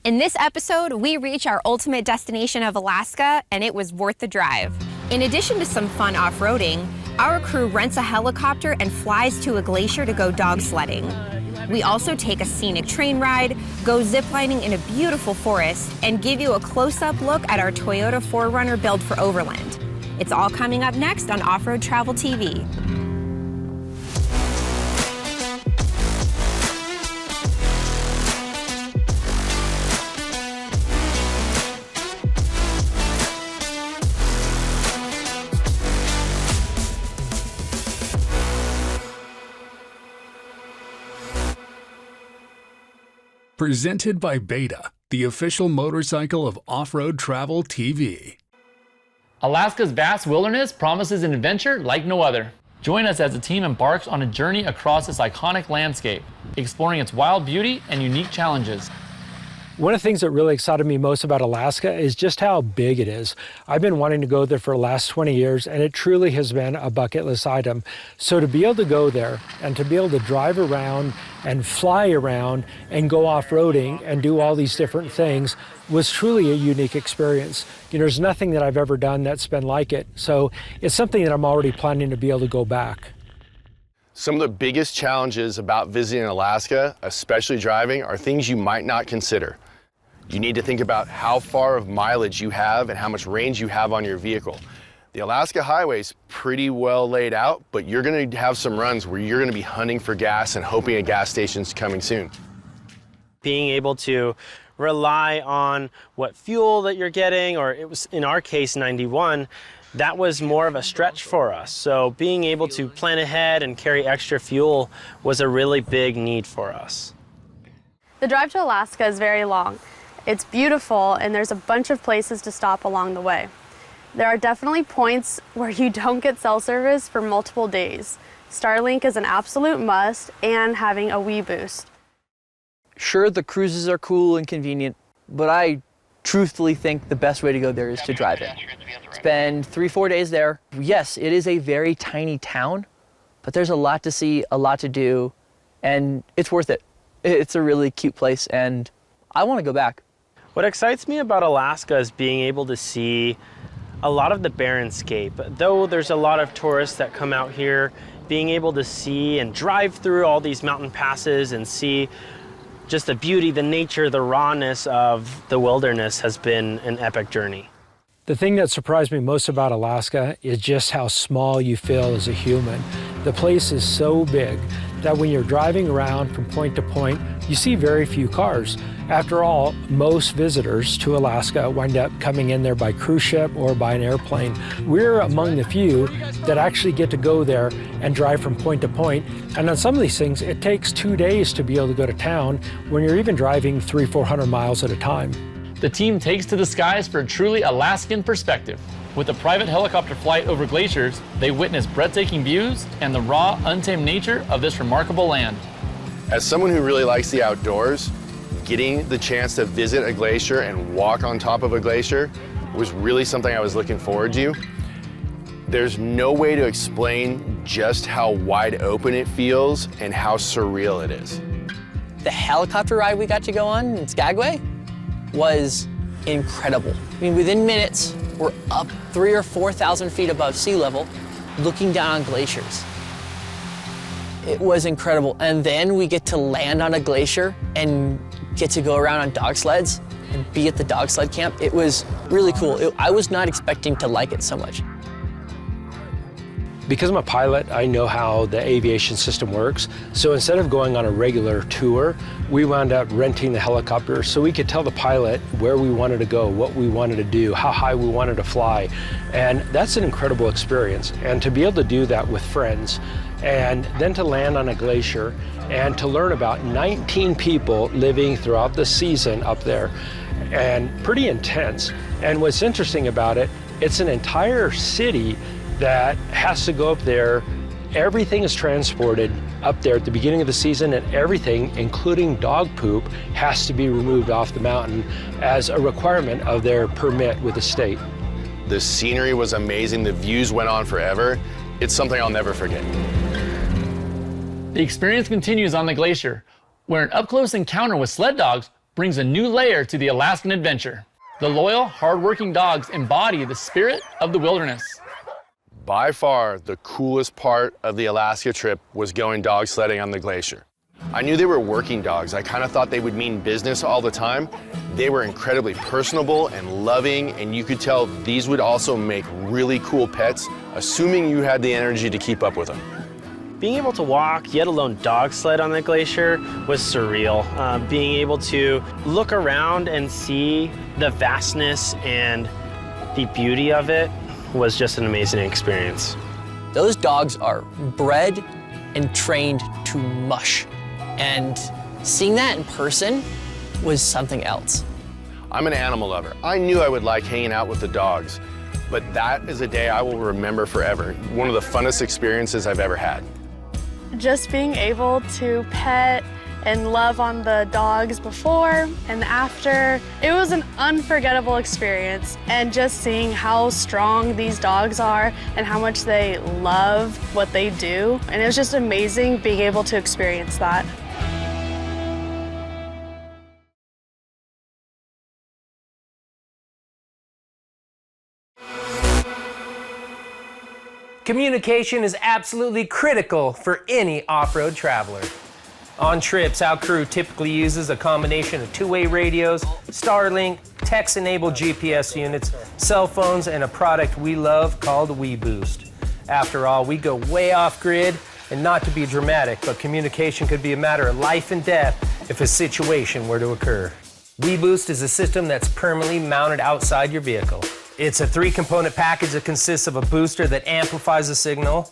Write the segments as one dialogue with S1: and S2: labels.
S1: In this episode, we reach our ultimate destination of Alaska, and it was worth the drive. In addition to some fun off-roading, our crew rents a helicopter and flies to a glacier to go dog sledding. We also take a scenic train ride, go ziplining in a beautiful forest, and give you a close-up look at our Toyota 4Runner built for overland. It's all coming up next on Off-Road Travel TV.
S2: Presented by Beta, the official motorcycle of Off-Road Travel TV.
S3: Alaska's vast wilderness promises an adventure like no other. Join us as the team embarks on a journey across this iconic landscape, exploring its wild beauty and unique challenges.
S4: One of the things that really excited me most about Alaska is just how big it is. I've been wanting to go there for the last 20 years, and it truly has been a bucket list item. So to be able to go there and to be able to drive around and fly around and go off-roading and do all these different things was truly a unique experience. You know, there's nothing that I've ever done that's been like it. So it's something that I'm already planning to be able to go back.
S5: Some of the biggest challenges about visiting Alaska, especially driving, are things you might not consider. You need to think about how far of mileage you have and how much range you have on your vehicle. The Alaska highway is pretty well laid out, but you're going to have some runs where you're going to be hunting for gas and hoping a gas station's coming soon.
S6: Being able to rely on what fuel that you're getting, or it was in our case 91, that was more of a stretch for us. So being able to plan ahead and carry extra fuel was a really big need for us.
S7: The drive to Alaska is very long. It's beautiful, and there's a bunch of places to stop along the way. There are definitely points where you don't get cell service for multiple days. Starlink is an absolute must, and having a Wii boost.
S8: Sure, the cruises are cool and convenient, but I truthfully think the best way to go there is to drive it. Spend 3-4 days there. Yes, it is a very tiny town, but there's a lot to see, a lot to do, and it's worth it. It's a really cute place, and I want to go back.
S6: What excites me about Alaska is being able to see a lot of the Barrenscape. Though there's a lot of tourists that come out here, being able to see and drive through all these mountain passes and see just the beauty, the nature, the rawness of the wilderness has been an epic journey.
S4: The thing that surprised me most about Alaska is just how small you feel as a human. The place is so big that when you're driving around from point to point, you see very few cars. After all, most visitors to Alaska wind up coming in there by cruise ship or by an airplane. We're among the few that actually get to go there and drive from point to point. And on some of these things, it takes 2 days to be able to go to town when you're even driving 300-400 miles at a time.
S3: The team takes to the skies for a truly Alaskan perspective. With a private helicopter flight over glaciers, they witness breathtaking views and the raw, untamed nature of this remarkable land.
S5: As someone who really likes the outdoors, getting the chance to visit a glacier and walk on top of a glacier was really something I was looking forward to. There's no way to explain just how wide open it feels and how surreal it is.
S8: The helicopter ride we got to go on in Skagway was incredible. I mean, within minutes, we're up 3,000 or 4,000 feet above sea level, looking down on glaciers. It was incredible. And then we get to land on a glacier and get to go around on dog sleds and be at the dog sled camp. It was really cool. I was not expecting to like it so much.
S4: Because I'm a pilot, I know how the aviation system works. So instead of going on a regular tour, we wound up renting the helicopter so we could tell the pilot where we wanted to go, what we wanted to do, how high we wanted to fly. And that's an incredible experience. And to be able to do that with friends, and then to land on a glacier and to learn about 19 people living throughout the season up there, and pretty intense. And what's interesting about it, it's an entire city that has to go up there. Everything is transported up there at the beginning of the season, and everything, including dog poop, has to be removed off the mountain as a requirement of their permit with the state.
S5: The scenery was amazing. The views went on forever. It's something I'll never forget.
S3: The experience continues on the glacier, where an up-close encounter with sled dogs brings a new layer to the Alaskan adventure. The loyal, hardworking dogs embody the spirit of the wilderness.
S5: By far, the coolest part of the Alaska trip was going dog sledding on the Glacier. I knew they were working dogs. I kind of thought they would mean business all the time. They were incredibly personable and loving, and you could tell these would also make really cool pets, assuming you had the energy to keep up with them.
S6: Being able to walk, yet alone dog sled on the Glacier, was surreal. Being able to look around and see the vastness and the beauty of it was just an amazing experience.
S8: Those dogs are bred and trained to mush. And seeing that in person was something else.
S5: I'm an animal lover. I knew I would like hanging out with the dogs, but that is a day I will remember forever. One of the funnest experiences I've ever had.
S7: Just being able to pet and love on the dogs before and after, it was an unforgettable experience. And just seeing how strong these dogs are and how much they love what they do. And it was just amazing being able to experience that.
S9: Communication is absolutely critical for any off-road traveler. On trips, our crew typically uses a combination of two-way radios, Starlink, text-enabled GPS units, cell phones, and a product we love called WeBoost. After all, we go way off-grid, and not to be dramatic, but communication could be a matter of life and death if a situation were to occur. WeBoost is a system that's permanently mounted outside your vehicle. It's a 3-component package that consists of a booster that amplifies the signal,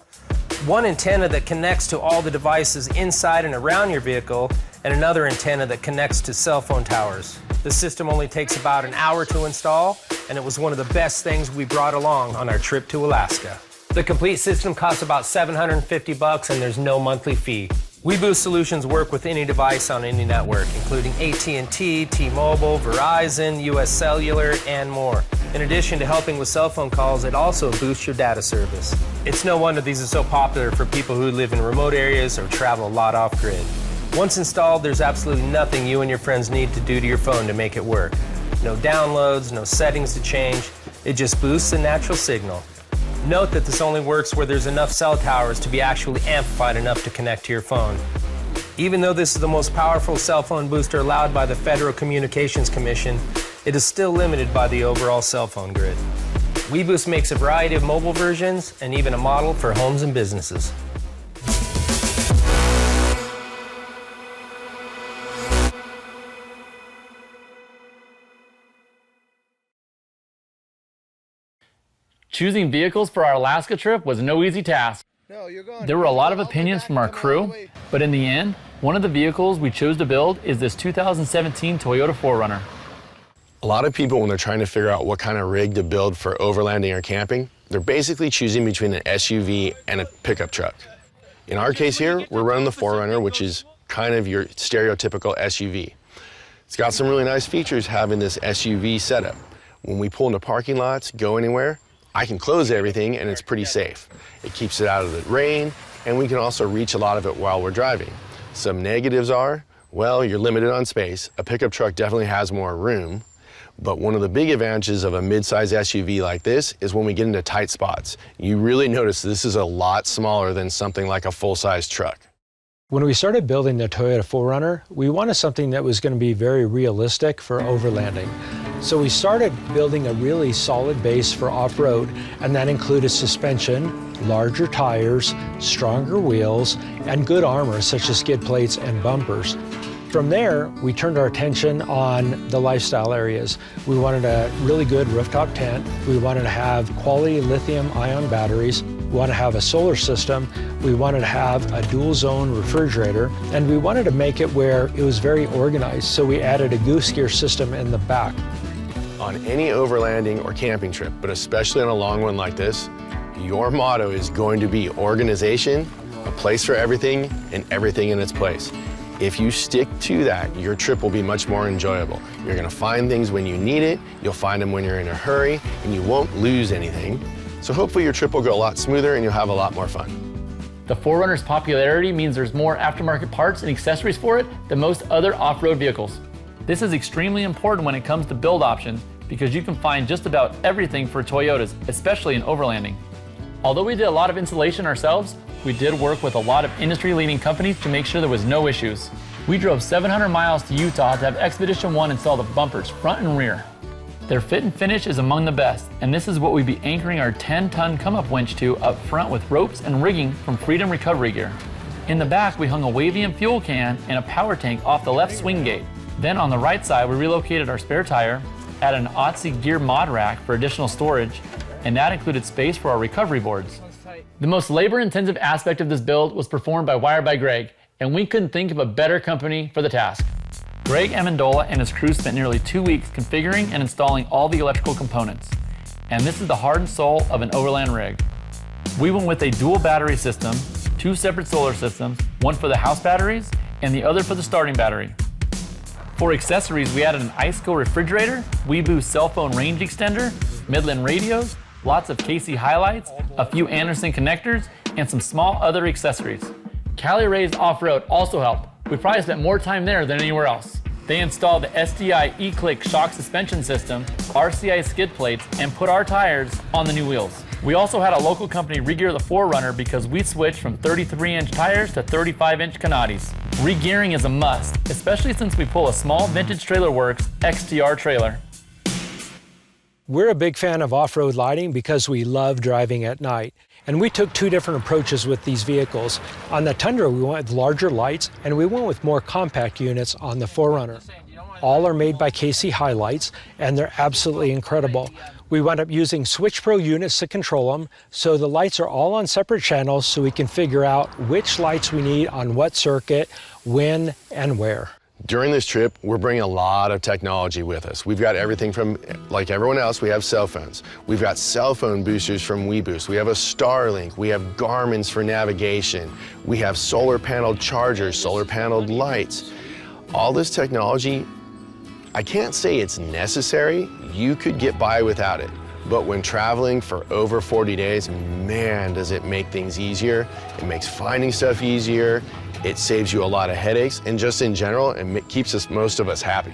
S9: one antenna that connects to all the devices inside and around your vehicle, and another antenna that connects to cell phone towers. The system only takes about an hour to install, and it was one of the best things we brought along on our trip to Alaska. The complete system costs about $750 and there's no monthly fee. WeBoost solutions work with any device on any network, including AT&T, T-Mobile, Verizon, US Cellular, and more. In addition to helping with cell phone calls, it also boosts your data service. It's no wonder these are so popular for people who live in remote areas or travel a lot off-grid. Once installed, there's absolutely nothing you and your friends need to do to your phone to make it work. No downloads, no settings to change. It just boosts the natural signal. Note that this only works where there's enough cell towers to be actually amplified enough to connect to your phone. Even though this is the most powerful cell phone booster allowed by the Federal Communications Commission, it is still limited by the overall cell phone grid. WeBoost makes a variety of mobile versions and even a model for homes and businesses.
S3: Choosing vehicles for our Alaska trip was no easy task. There were a lot of opinions from our crew, but in the end, one of the vehicles we chose to build is this 2017 Toyota 4Runner.
S5: A lot of people, when they're trying to figure out what kind of rig to build for overlanding or camping, they're basically choosing between an SUV and a pickup truck. In our case here, we're running the 4Runner, which is kind of your stereotypical SUV. It's got some really nice features having this SUV setup. When we pull into parking lots, go anywhere, I can close everything and it's pretty safe. It keeps it out of the rain, and we can also reach a lot of it while we're driving. Some negatives are, well, you're limited on space. A pickup truck definitely has more room, but one of the big advantages of a mid-size SUV like this is when we get into tight spots. You really notice this is a lot smaller than something like a full-size truck.
S4: When we started building the Toyota 4Runner, we wanted something that was going to be very realistic for overlanding. So we started building a really solid base for off-road, and that included suspension, larger tires, stronger wheels, and good armor such as skid plates and bumpers. From there, we turned our attention on the lifestyle areas. We wanted a really good rooftop tent. We wanted to have quality lithium-ion batteries. We wanted to have a solar system. We wanted to have a dual-zone refrigerator. And we wanted to make it where it was very organized, so we added a goose gear system in the back.
S5: On any overlanding or camping trip, but especially on a long one like this, your motto is going to be organization, a place for everything, and everything in its place. If you stick to that, your trip will be much more enjoyable. You're gonna find things when you need it, you'll find them when you're in a hurry, and you won't lose anything. So hopefully your trip will go a lot smoother and you'll have a lot more fun.
S3: The 4Runner's popularity means there's more aftermarket parts and accessories for it than most other off-road vehicles. This is extremely important when it comes to build options because you can find just about everything for Toyotas, especially in overlanding. Although we did a lot of installation ourselves, we did work with a lot of industry-leading companies to make sure there was no issues. We drove 700 miles to Utah to have Expedition 1 install the bumpers front and rear. Their fit and finish is among the best, and this is what we'd be anchoring our 10-ton come-up winch to up front with ropes and rigging from Freedom Recovery Gear. In the back, we hung a Wavium fuel can and a power tank off the left swing gate. Then on the right side, we relocated our spare tire, added an Otzi gear mod rack for additional storage, and that included space for our recovery boards. The most labor-intensive aspect of this build was performed by Wire by Greg, and we couldn't think of a better company for the task. Greg Amendola and his crew spent nearly 2 weeks configuring and installing all the electrical components. And this is the heart and soul of an overland rig. We went with a dual battery system, 2 separate solar systems, one for the house batteries and the other for the starting battery. For accessories, we added an Iceco refrigerator, Weeboo cell phone range extender, Midland radios, lots of KC highlights, a few Anderson connectors, and some small other accessories. Cali Ray's Off-Road also helped. We probably spent more time there than anywhere else. They installed the SDI E-Click shock suspension system, RCI skid plates, and put our tires on the new wheels. We also had a local company re-gear the 4Runner because we switched from 33-inch tires to 35-inch Canatis. Re-gearing is a must, especially since we pull a small Vintage Trailer Works XTR trailer.
S4: We're a big fan of off-road lighting because we love driving at night. And we took 2 different approaches with these vehicles. On the Tundra, we went with larger lights, and we went with more compact units on the 4Runner. All are made by KC Highlights, and they're absolutely incredible. We wound up using Switch Pro units to control them, so the lights are all on separate channels so we can figure out which lights we need on what circuit, when, and where.
S5: During this trip, we're bringing a lot of technology with us. We've got everything from, like everyone else, we have cell phones. We've got cell phone boosters from WeBoost. We have a Starlink. We have Garmin's for navigation. We have solar paneled chargers, solar paneled lights. All this technology, I can't say it's necessary. You could get by without it. But when traveling for over 40 days, man, does it make things easier. It makes finding stuff easier. It saves you a lot of headaches, and just in general, it keeps most of us happy.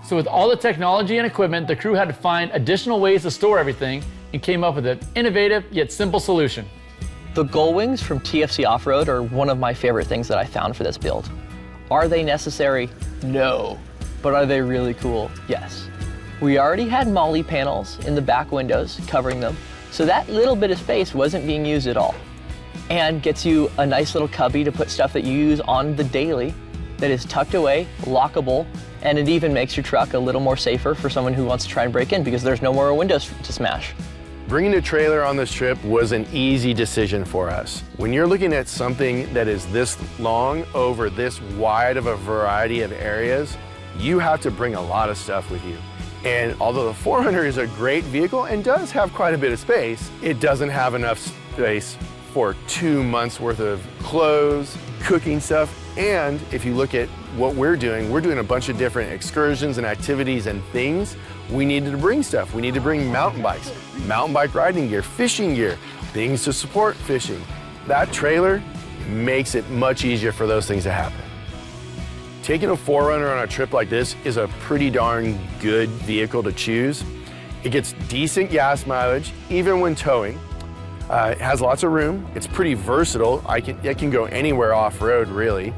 S3: So with all the technology and equipment, the crew had to find additional ways to store everything and came up with an innovative yet simple solution.
S8: The gull wings from TFC Off-Road are one of my favorite things that I found for this build. Are they necessary? No. But are they really cool? Yes. We already had MOLLE panels in the back windows covering them, so that little bit of space wasn't being used at all. And gets you a nice little cubby to put stuff that you use on the daily that is tucked away, lockable, and it even makes your truck a little more safer for someone who wants to try and break in because there's no more windows to smash.
S5: Bringing a trailer on this trip was an easy decision for us. When you're looking at something that is this long over this wide of a variety of areas, you have to bring a lot of stuff with you. And although the 4Runner is a great vehicle and does have quite a bit of space, it doesn't have enough space for 2 months worth of clothes, cooking stuff, and if you look at what we're doing a bunch of different excursions and activities and things. We needed to bring stuff. We need to bring mountain bikes, mountain bike riding gear, fishing gear, things to support fishing. That trailer makes it much easier for those things to happen. Taking a 4Runner on a trip like this is a pretty darn good vehicle to choose. It gets decent gas mileage, even when towing. It has lots of room. It's pretty versatile. It can go anywhere off-road, really.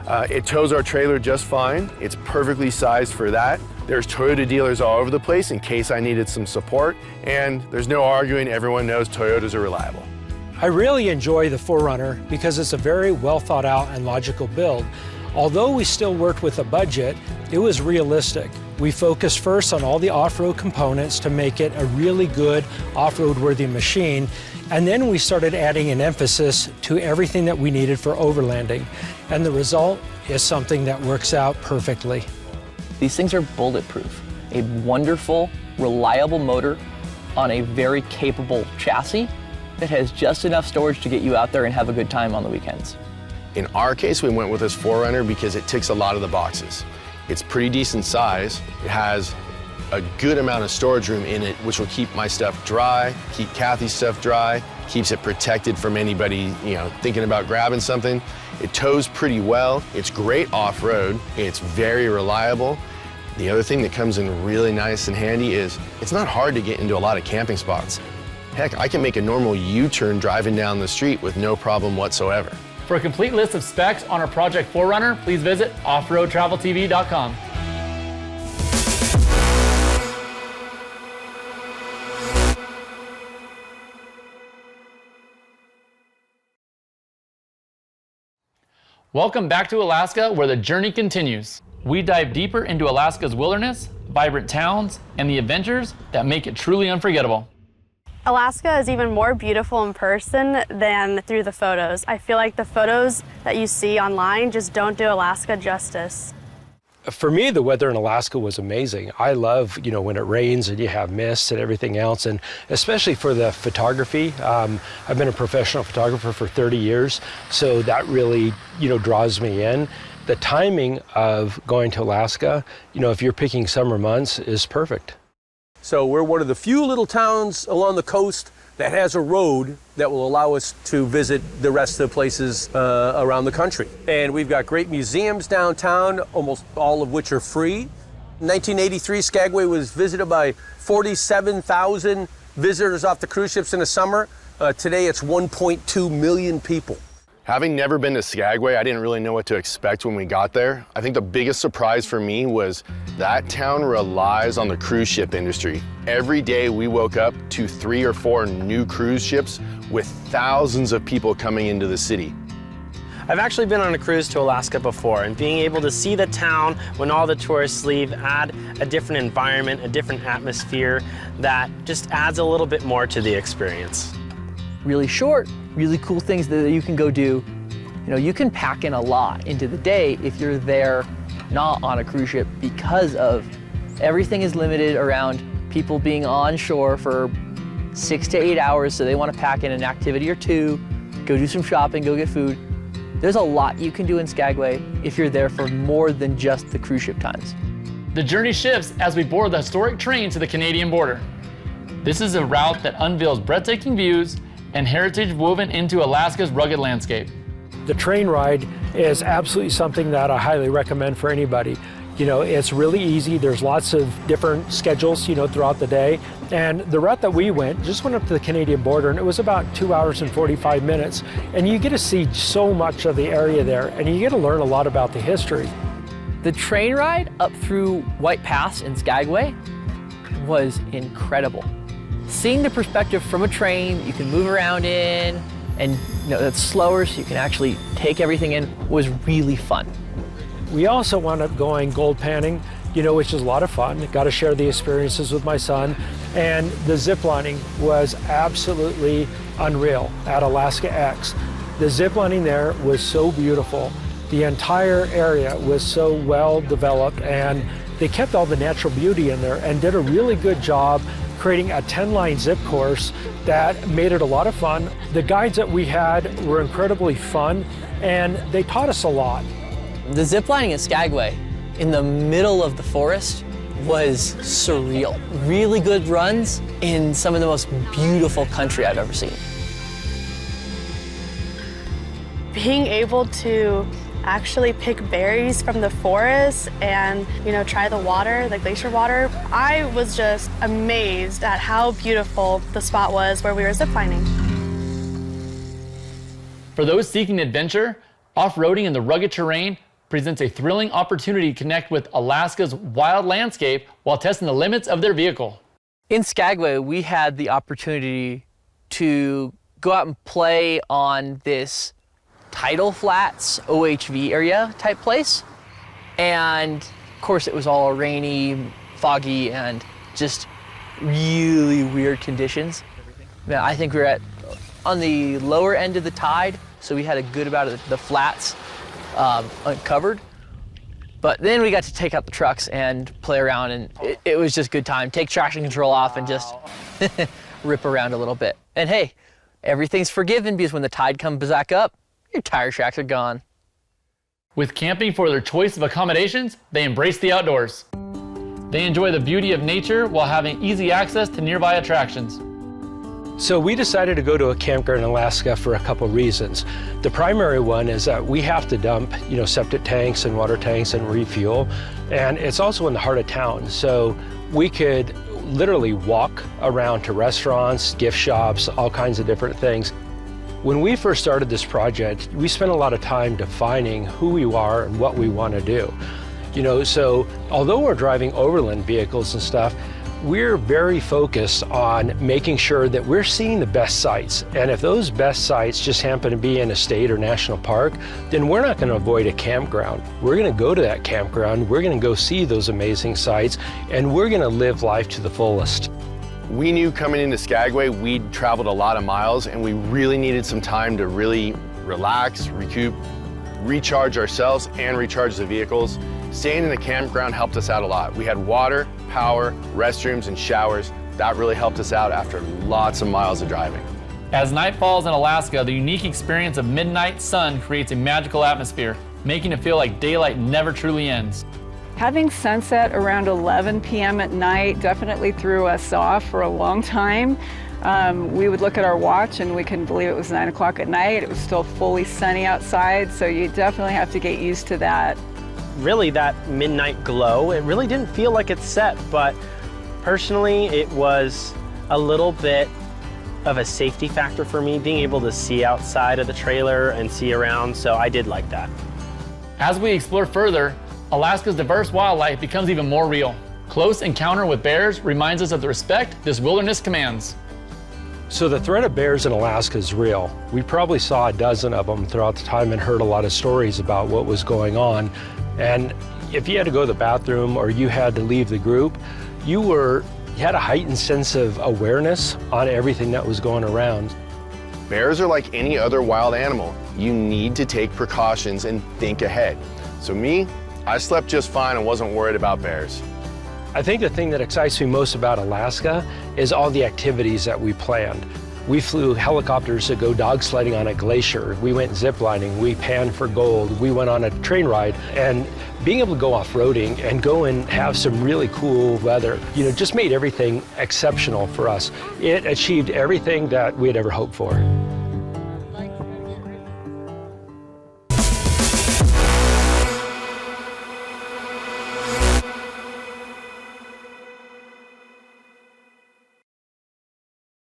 S5: It tows our trailer just fine. It's perfectly sized for that. There's Toyota dealers all over the place in case I needed some support, and there's no arguing, everyone knows Toyotas are reliable.
S4: I really enjoy the 4Runner because it's a very well thought out and logical build. Although we still worked with a budget, it was realistic. We focused first on all the off-road components to make it a really good off-road worthy machine, and then we started adding an emphasis to everything that we needed for overlanding. And the result is something that works out perfectly.
S8: These things are bulletproof. A wonderful, reliable motor on a very capable chassis that has just enough storage to get you out there and have a good time on the weekends.
S5: In our case, we went with this 4Runner because it ticks a lot of the boxes. It's pretty decent size. It has a good amount of storage room in it, which will keep my stuff dry, keep Kathy's stuff dry, keeps it protected from anybody, thinking about grabbing something. It tows pretty well. It's great off-road. It's very reliable. The other thing that comes in really nice and handy is it's not hard to get into a lot of camping spots. Heck, I can make a normal U-turn driving down the street with no problem whatsoever.
S3: For a complete list of specs on our Project 4Runner, please visit offroadtraveltv.com. Welcome back to Alaska, where the journey continues. We dive deeper into Alaska's wilderness, vibrant towns, and the adventures that make it truly unforgettable.
S7: Alaska is even more beautiful in person than through the photos. I feel like the photos that you see online just don't do Alaska justice.
S4: For me, the weather in Alaska was amazing. I love, when it rains and you have mist and everything else, and especially for the photography. I've been a professional photographer for 30 years, so that really, draws me in. The timing of going to Alaska, if you're picking summer months, is perfect.
S10: So we're one of the few little towns along the coast that has a road that will allow us to visit the rest of the places around the country. And we've got great museums downtown, almost all of which are free. In 1983, Skagway was visited by 47,000 visitors off the cruise ships in the summer. Today it's 1.2 million people.
S5: Having never been to Skagway, I didn't really know what to expect when we got there. I think the biggest surprise for me was that town relies on the cruise ship industry. Every day we woke up to 3 or 4 new cruise ships with thousands of people coming into the city.
S6: I've actually been on a cruise to Alaska before, and being able to see the town when all the tourists leave add a different environment, a different atmosphere that just adds a little bit more to the experience.
S8: Really short, really cool things that you can go do. You can pack in a lot into the day if you're there not on a cruise ship, because of everything is limited around people being on shore for 6 to 8 hours, so they want to pack in an activity or two, go do some shopping, go get food. There's a lot you can do in Skagway if you're there for more than just the cruise ship times.
S3: The journey shifts as we board the historic train to the Canadian border. This is a route that unveils breathtaking views and heritage woven into Alaska's rugged landscape.
S4: The train ride is absolutely something that I highly recommend for anybody. It's really easy. There's lots of different schedules, throughout the day. And the route that we went up to the Canadian border, and it was about 2 hours and 45 minutes. And you get to see so much of the area there, and you get to learn a lot about the history.
S8: The train ride up through White Pass in Skagway was incredible. Seeing the perspective from a train you can move around in, and that's slower, so you can actually take everything in, was really fun.
S4: We also wound up going gold panning, which is a lot of fun. Got to share the experiences with my son. And the zip lining was absolutely unreal at Alaska X. The zip lining there was so beautiful. The entire area was so well developed, and they kept all the natural beauty in there and did a really good job creating a 10-line zip course that made it a lot of fun. The guides that we had were incredibly fun, and they taught us a lot.
S8: The ziplining in Skagway in the middle of the forest was surreal. Really good runs in some of the most beautiful country I've ever seen.
S7: Being able to actually pick berries from the forest and, try the water, the glacier water, I was just amazed at how beautiful the spot was where we were ziplining.
S3: For those seeking adventure, off-roading in the rugged terrain presents a thrilling opportunity to connect with Alaska's wild landscape while testing the limits of their vehicle.
S8: In Skagway, we had the opportunity to go out and play on this Tidal Flats OHV area type place. And of course it was all rainy, foggy, and just really weird conditions. I think we were on the lower end of the tide, so we had a good amount of the flats uncovered. But then we got to take out the trucks and play around, and it was just good time. Take traction control off and just rip around a little bit. And hey, everything's forgiven, because when the tide comes back up, your tire tracks are gone.
S3: With camping for their choice of accommodations, they embrace the outdoors. They enjoy the beauty of nature while having easy access to nearby attractions.
S4: So we decided to go to a campground in Alaska for a couple reasons. The primary one is that we have to dump, septic tanks and water tanks and refuel, and it's also in the heart of town. So we could literally walk around to restaurants, gift shops, all kinds of different things. When we first started this project, we spent a lot of time defining who we are and what we want to do. So although we're driving overland vehicles and stuff, we're very focused on making sure that we're seeing the best sites. And if those best sites just happen to be in a state or national park, then we're not going to avoid a campground. We're going to go to that campground, we're going to go see those amazing sites, and we're going to live life to the fullest.
S5: We knew coming into Skagway, we'd traveled a lot of miles and we really needed some time to really relax, recoup, recharge ourselves and recharge the vehicles. Staying in the campground helped us out a lot. We had water, power, restrooms, and showers. That really helped us out after lots of miles of driving.
S3: As night falls in Alaska, the unique experience of midnight sun creates a magical atmosphere, making it feel like daylight never truly ends.
S11: Having sunset around 11 p.m. at night definitely threw us off for a long time. We would look at our watch and we couldn't believe it was 9 o'clock at night. It was still fully sunny outside, so you definitely have to get used to that.
S6: Really, that midnight glow, it really didn't feel like it set, but personally, it was a little bit of a safety factor for me, being able to see outside of the trailer and see around, so I did like that.
S3: As we explore further, Alaska's diverse wildlife becomes even more real. Close encounter with bears reminds us of the respect this wilderness commands.
S4: So the threat of bears in Alaska is real. We probably saw a dozen of them throughout the time and heard a lot of stories about what was going on. And if you had to go to the bathroom or you had to leave the group, you had a heightened sense of awareness on everything that was going around.
S5: Bears are like any other wild animal. You need to take precautions and think ahead. So me, I slept just fine and wasn't worried about bears.
S4: I think the thing that excites me most about Alaska is all the activities that we planned. We flew helicopters to go dog sledding on a glacier. We went ziplining, we panned for gold, we went on a train ride, and being able to go off-roading and go and have some really cool weather, just made everything exceptional for us. It achieved everything that we had ever hoped for.